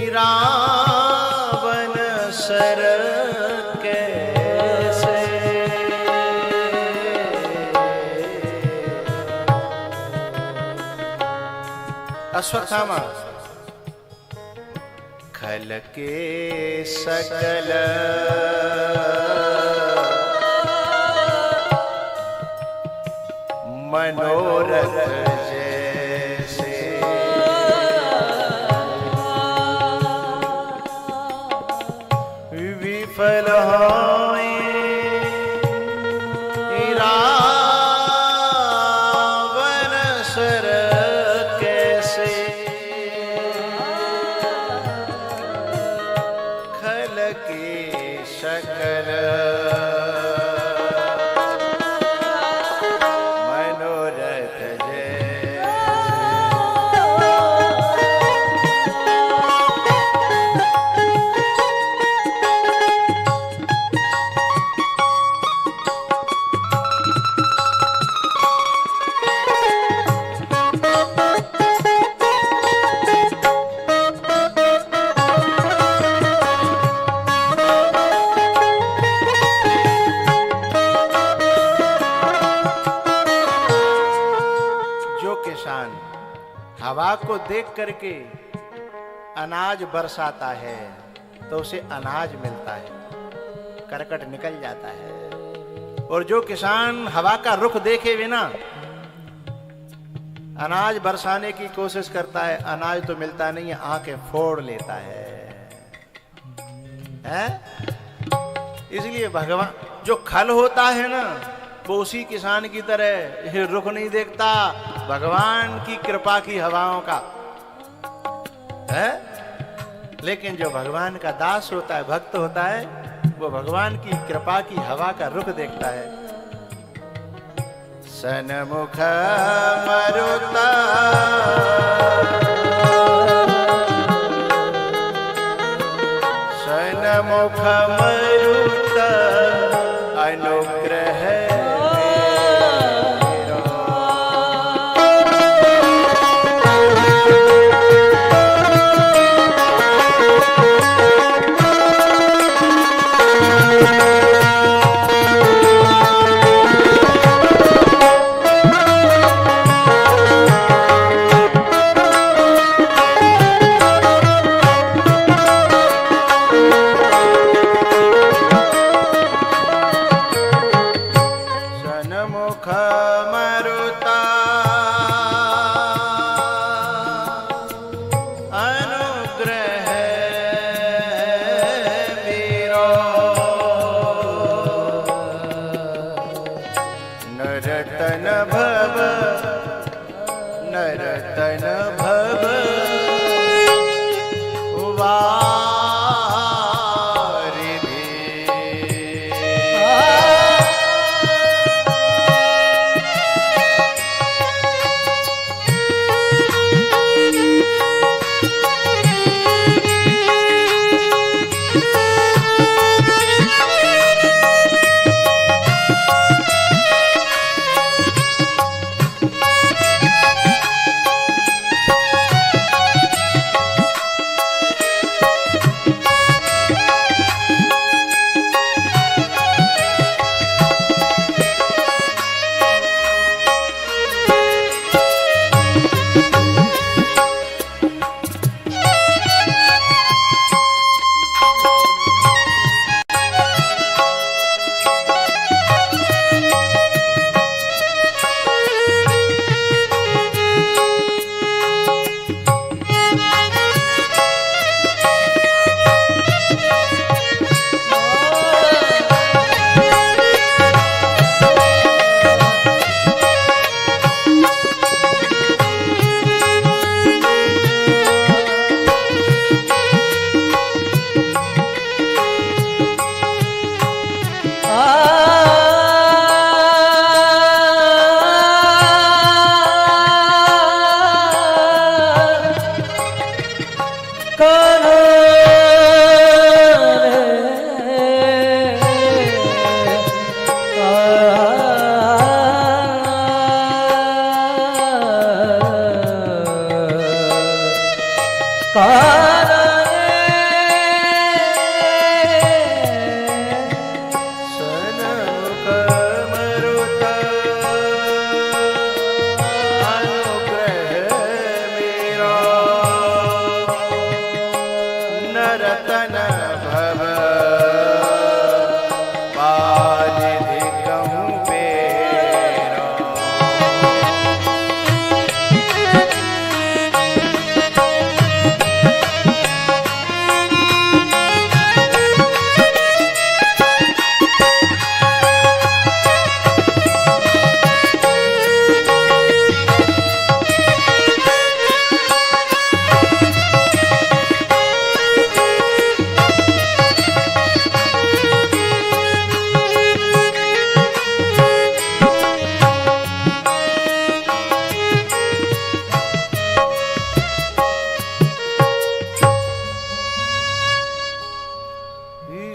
रावण सर कैसे, अश्वत्थामा खल के सकल मनोरथ जैसे, विफल होए रावण सर कैसे, खल के सकल हवा को देख करके अनाज बरसाता है तो उसे अनाज मिलता है, करकट निकल जाता है। और जो किसान हवा का रुख देखे बिना अनाज बरसाने की कोशिश करता है, अनाज तो मिलता नहीं है, आंखें फोड़ लेता है, हैं? इसलिए भगवान जो खल होता है ना, वो उसी किसान की तरह रुख नहीं देखता, भगवान की कृपा की हवाओं का है। लेकिन जो भगवान का दास होता है, भक्त होता है, वो भगवान की कृपा की हवा का रुख देखता है। सनमुख मरुता सनमुख मरुता अनुग्रह नरतन भव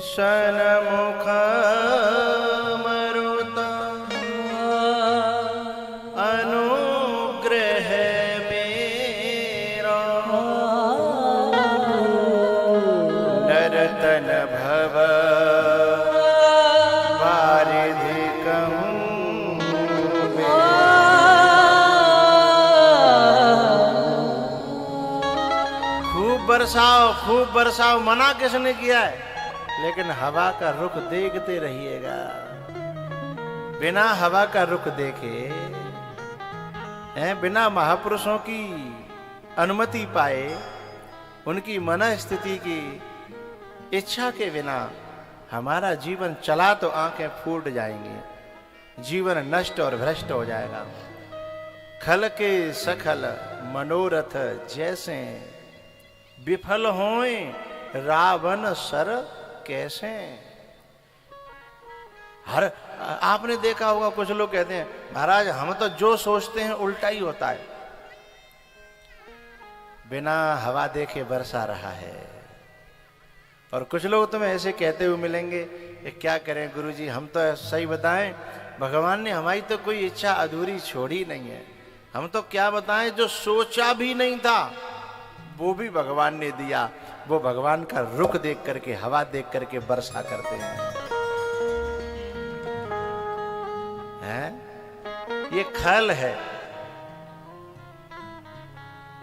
सनमुख मरुता अनुग्रह मेरा नरतन भव वारिधि कहूँ खूब बरसाओ मना किसने किया है, लेकिन हवा का रुख देखते रहिएगा। बिना हवा का रुख देखे बिना महापुरुषों की अनुमति पाए, उनकी मन स्थिति की इच्छा के बिना हमारा जीवन चला तो आंखें फूट जाएंगी, जीवन नष्ट और भ्रष्ट हो जाएगा। खल के सखल मनोरथ जैसे विफल होए रावण सर कैसे। हर आपने देखा होगा कुछ लोग कहते हैं महाराज हम तो जो सोचते हैं उल्टा ही होता है। बिना हवा देखे बरसा रहा है। और कुछ लोग तुम्हें ऐसे कहते हुए मिलेंगे क्या करें गुरुजी, हम तो सही बताएं, भगवान ने हमारी तो कोई इच्छा अधूरी छोड़ी नहीं है। हम तो क्या बताएं, जो सोचा भी नहीं था वो भी भगवान ने दिया। वो भगवान का रुख देख करके, हवा देख करके वर्षा करते हैं। ये खल है।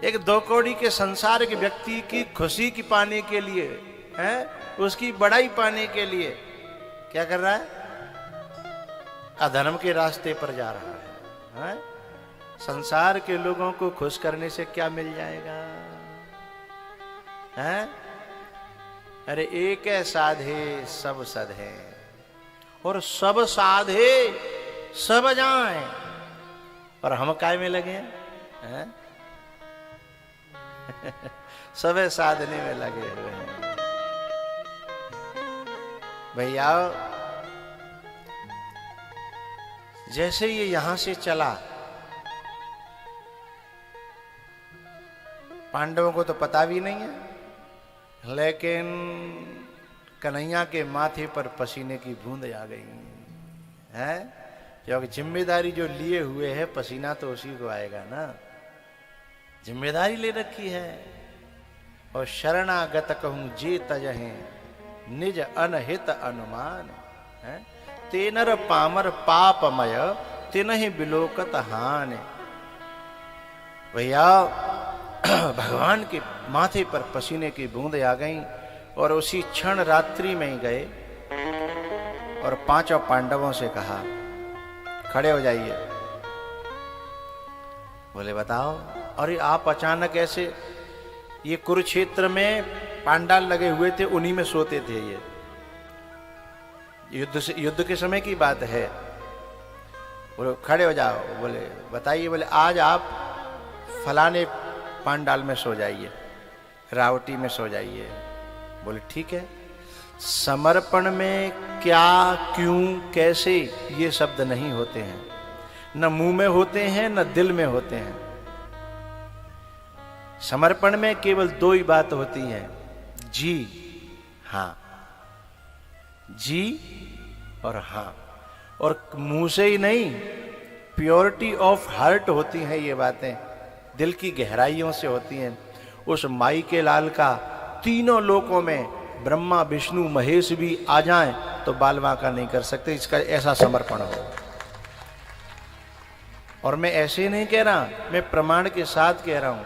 एक दो कौड़ी के संसार के व्यक्ति की खुशी की पाने के लिए उसकी बड़ाई पाने के लिए क्या कर रहा है, अधर्म के रास्ते पर जा रहा है। संसार के लोगों को खुश करने से क्या मिल जाएगा है? अरे एक है साधे सब सधे, और सब साधे सब जाएं, और हम काय में लगे हैं? सबे साधने में लगे हुए हैं। भैया जैसे ये यहां से चला, पांडवों को तो पता भी नहीं है, लेकिन कन्हैया के माथे पर पसीने की बूंद आ गई है, क्योंकि जिम्मेदारी जो लिए हुए है पसीना तो उसी को आएगा ना, जिम्मेदारी ले रखी है। और शरणागत कहूं जे तजहें निज अनहित अनुमान है, तेनर पामर पापमय तिनहि बिलोकत हान। भैया भगवान के माथे पर पसीने की बूंदें आ गईं और उसी क्षण रात्रि में ही गए और पांचों पांडवों से कहा खड़े हो जाइए। बोले बताओ। अरे आप अचानक ऐसे, ये कुरुक्षेत्र में पांडाल लगे हुए थे, उन्हीं में सोते थे, ये युद्ध के समय की बात है। बोले खड़े हो जाओ। बोले बताइए। बोले आज आप फलाने पांडाल में सो जाइए, रावटी में सो जाइए। बोले ठीक है। समर्पण में क्या, क्यों, कैसे, ये शब्द नहीं होते हैं, न मुंह में होते हैं न दिल में होते हैं। समर्पण में केवल दो ही बात होती है, जी हाँ, जी और हाँ, और मुंह से ही नहीं, प्योरिटी ऑफ हार्ट होती हैं ये बातें, दिल की गहराइयों से होती हैं। उस माई के लाल का तीनों लोकों में ब्रह्मा विष्णु महेश भी आ जाएं तो बालवांका नहीं कर सकते, इसका ऐसा समर्पण हो। और मैं ऐसे नहीं कह रहा, मैं प्रमाण के साथ कह रहा हूं।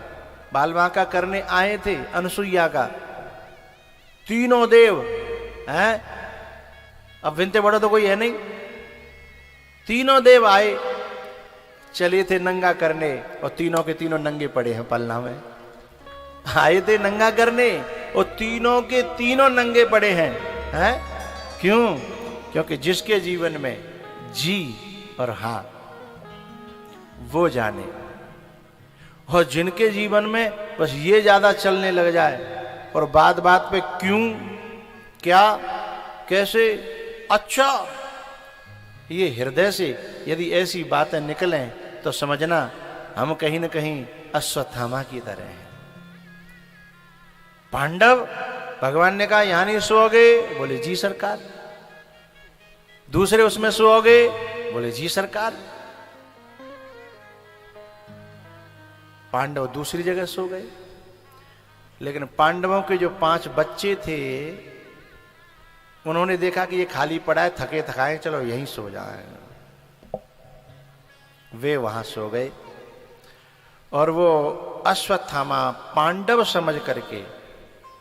बालवांका करने आए थे अनसुईया का तीनों देव हैं, अब विनते बड़ा तो कोई है नहीं, तीनों देव आए, चले थे नंगा करने और तीनों के तीनों नंगे पड़े हैं पलना में। आए थे नंगा करने और तीनों के तीनों नंगे पड़े हैं। क्यों? क्योंकि जिसके जीवन में जी और हाँ वो जाने, और जिनके जीवन में बस ये ज्यादा चलने लग जाए और बात बात पे क्यों, क्या, कैसे, अच्छा, ये हृदय से यदि ऐसी बातें निकलें तो समझना हम कहीं न कहीं अश्वत्थामा की तरह हैं। पांडव, भगवान ने कहा यहां नहीं सोओगे, बोले जी सरकार। दूसरे उसमें सोओगे, बोले जी सरकार। पांडव दूसरी जगह सो गए, लेकिन पांडवों के जो 5 बच्चे थे उन्होंने देखा कि ये खाली पड़ा है, थके थकाए, चलो यहीं सो जाएं। वे वहां सो गए और वो अश्वत्थामा पांडव समझ करके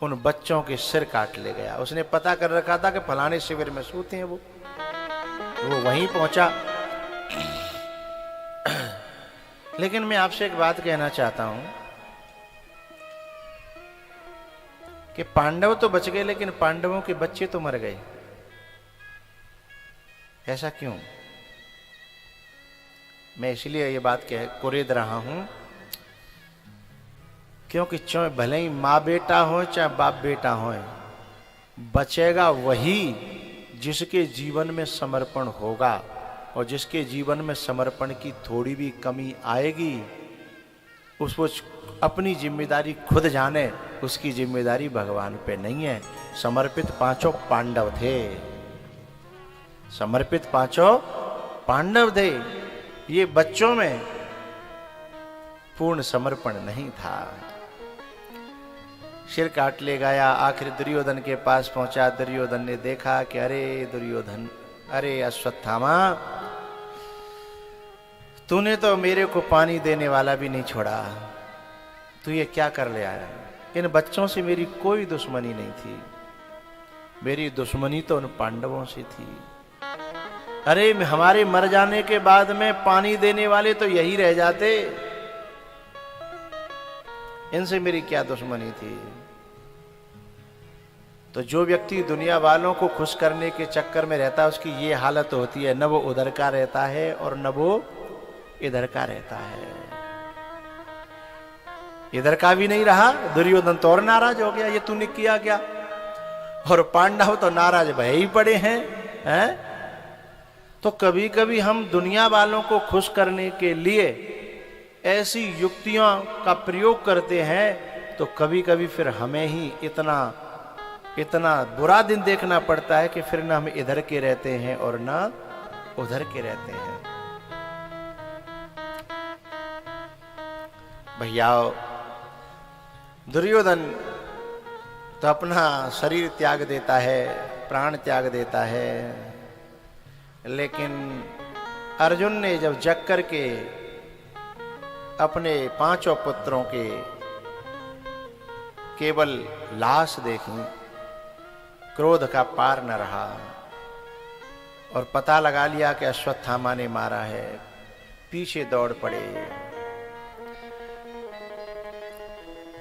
उन बच्चों के सिर काट ले गया। उसने पता कर रखा था कि फलाने शिविर में सोते हैं वो वहीं पहुंचा। लेकिन मैं आपसे एक बात कहना चाहता हूं कि पांडव तो बच गए, लेकिन पांडवों के बच्चे तो मर गए। ऐसा क्यों? मैं इसलिए ये बात कुरेद रहा हूं क्योंकि चाहे भले ही माँ बेटा हो चाहे बाप बेटा हो, बचेगा वही जिसके जीवन में समर्पण होगा, और जिसके जीवन में समर्पण की थोड़ी भी कमी आएगी उसको अपनी जिम्मेदारी खुद जाने, उसकी जिम्मेदारी भगवान पे नहीं है। समर्पित 5 पांडव थे, समर्पित 5 पांडव थे। ये बच्चों में पूर्ण समर्पण नहीं था। सिर काट ले गया, आखिर दुर्योधन के पास पहुंचा। दुर्योधन ने देखा कि अरे दुर्योधन, अरे अश्वत्थामा, तूने तो मेरे को पानी देने वाला भी नहीं छोड़ा, तू ये क्या कर ले आया? इन बच्चों से मेरी कोई दुश्मनी नहीं थी, मेरी दुश्मनी तो उन पांडवों से थी। अरे हमारे मर जाने के बाद में पानी देने वाले तो यही रह जाते, इनसे मेरी क्या दुश्मनी थी? तो जो व्यक्ति दुनिया वालों को खुश करने के चक्कर में रहता है उसकी ये हालत होती है, न वो उधर का रहता है और न वो इधर का रहता है। इधर का भी नहीं रहा, दुर्योधन तो और नाराज हो गया, ये तूने किया क्या। और पांडव तो नाराज भय ही पड़े हैं। तो कभी कभी हम दुनिया वालों को खुश करने के लिए ऐसी युक्तियों का प्रयोग करते हैं, तो कभी कभी फिर हमें ही इतना बुरा दिन देखना पड़ता है कि फिर ना हम इधर के रहते हैं और ना उधर के रहते हैं। भैयाओ, दुर्योधन तो अपना शरीर त्याग देता है, प्राण त्याग देता है, लेकिन अर्जुन ने जब जग करके अपने 5 पुत्रों के केवल लाश देखी, क्रोध का पार न रहा और पता लगा लिया कि अश्वत्थामा ने मारा है, पीछे दौड़ पड़े।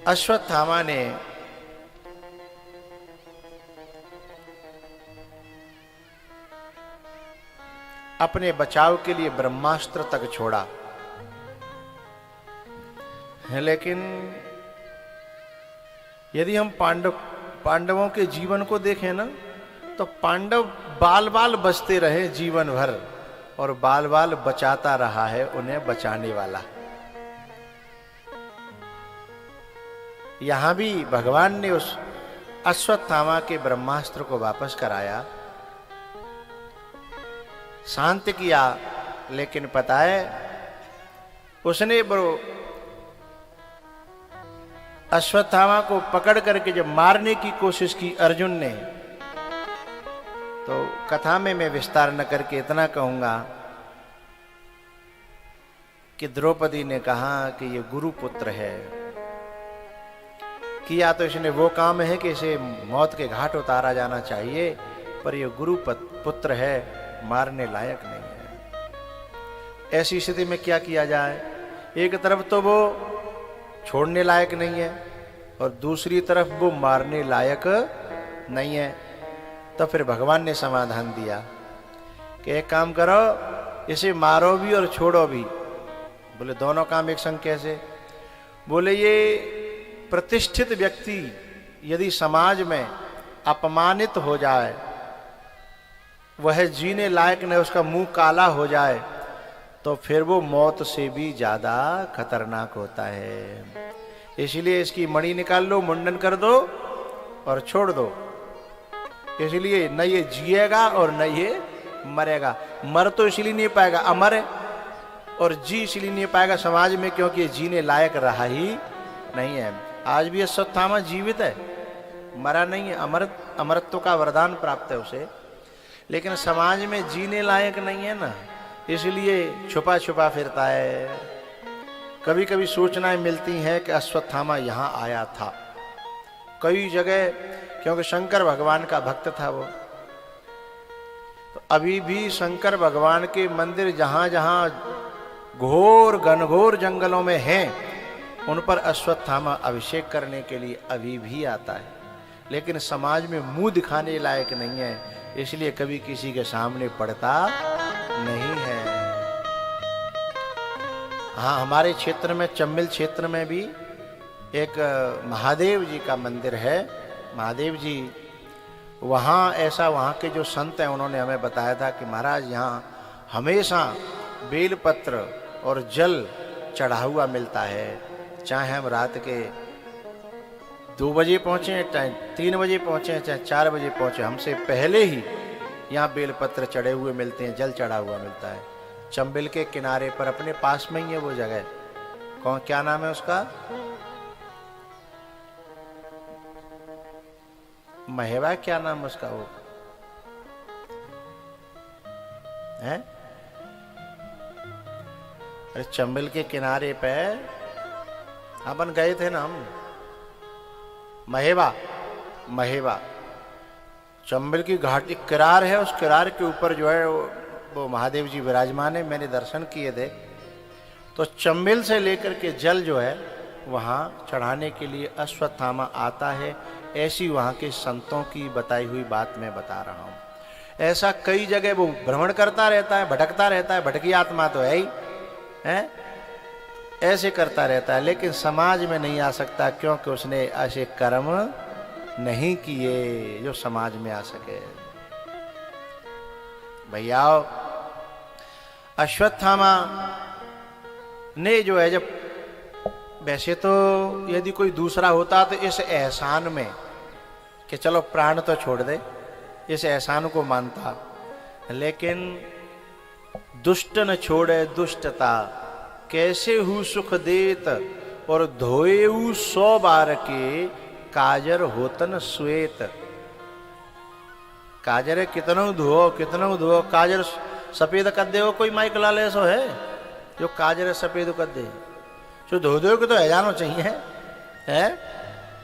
अश्वत्थामा ने अपने बचाव के लिए ब्रह्मास्त्र तक छोड़ा, लेकिन यदि हम पांडवों के जीवन को देखें ना, तो पांडव बाल बाल बचते रहे जीवन भर, और बाल बाल बचाता रहा है उन्हें बचाने वाला। यहां भी भगवान ने उस अश्वत्थामा के ब्रह्मास्त्र को वापस कराया, शांत किया, लेकिन पता है उसने अश्वत्थामा को पकड़ करके जब मारने की कोशिश की अर्जुन ने, तो कथा में मैं विस्तार न करके इतना कहूंगा कि द्रौपदी ने कहा कि ये गुरुपुत्र है। किया तो इसने वो काम है कि इसे मौत के घाट उतारा जाना चाहिए, पर ये गुरु पुत्र है, मारने लायक नहीं है। ऐसी स्थिति में क्या किया जाए? एक तरफ तो वो छोड़ने लायक नहीं है और दूसरी तरफ वो मारने लायक नहीं है। तो फिर भगवान ने समाधान दिया कि एक काम करो, इसे मारो भी और छोड़ो भी। बोले दोनों काम एक संग कैसे? बोले ये प्रतिष्ठित व्यक्ति यदि समाज में अपमानित हो जाए, वह जीने लायक नहीं, उसका मुंह काला हो जाए, तो फिर वो मौत से भी ज्यादा खतरनाक होता है। इसलिए इसकी मणि निकाल लो, मुंडन कर दो और छोड़ दो। इसलिए न ये जिएगा और न ये मरेगा। मर तो इसलिए नहीं पाएगा, अमर है, और जी इसलिए नहीं पाएगा समाज में, क्योंकि ये जीने लायक रहा ही नहीं है। आज भी अश्वत्थामा जीवित है, मरा नहीं है, अमरत्व का वरदान प्राप्त है उसे, लेकिन समाज में जीने लायक नहीं है ना, इसलिए छुपा छुपा फिरता है। कभी कभी सूचनाएं मिलती हैं कि अश्वत्थामा यहाँ आया था कई जगह, क्योंकि शंकर भगवान का भक्त था वो। तो अभी भी शंकर भगवान के मंदिर जहां जहां घोर घनघोर जंगलों में हैं, उन पर अश्वत्थामा अभिषेक करने के लिए अभी भी आता है, लेकिन समाज में मुंह दिखाने लायक नहीं है, इसलिए कभी किसी के सामने पड़ता नहीं है। हाँ, हमारे क्षेत्र में, चंबिल क्षेत्र में भी एक महादेव जी का मंदिर है। महादेव जी वहाँ ऐसा, वहाँ के जो संत हैं उन्होंने हमें बताया था कि महाराज यहाँ हमेशा बेलपत्र और जल चढ़ा हुआ मिलता है, चाहे हम रात के 2 बजे पहुँचे, चाहे 3 बजे पहुँचे, चाहे 4 बजे पहुँचे, हमसे पहले ही यहाँ बेलपत्र चढ़े हुए मिलते हैं, जल चढ़ा हुआ मिलता है। चंबिल के किनारे पर, अपने पास में ही है वो जगह। कौन, क्या नाम है उसका? महेवा, क्या नाम उसका वो है? अरे चंबिल के किनारे पे अपन गए थे ना हम, महेवा चंबिल की घाटी किरार है, उस किरार के ऊपर जो है वो महादेव जी विराजमान है। मैंने दर्शन किए थे। तो चंबिल से लेकर के जल जो है वहाँ चढ़ाने के लिए अश्वत्थामा आता है, ऐसी वहाँ के संतों की बताई हुई बात मैं बता रहा हूँ। ऐसा कई जगह वो भ्रमण करता रहता है, भटकता रहता है, भटकी आत्मा तो है ही है। ऐसे करता रहता है, लेकिन समाज में नहीं आ सकता क्योंकि उसने ऐसे कर्म नहीं किए जो समाज में आ सके। भैया अश्वत्थामा ने जो है, जब वैसे तो यदि कोई दूसरा होता तो इस एहसान में कि चलो प्राण तो छोड़ दे, इस एहसान को मानता, लेकिन दुष्ट न छोड़े दुष्टता, कैसे हु सुख देत और धोएऊ 100 बार के, काजर होतन श्वेत। काजर कितनो धुओ, काजर सफेद कर दे, कोई माइक लाल ऐसो है जो काजर सफेद कर दे, जो धो के तो है जानो चाहिए है?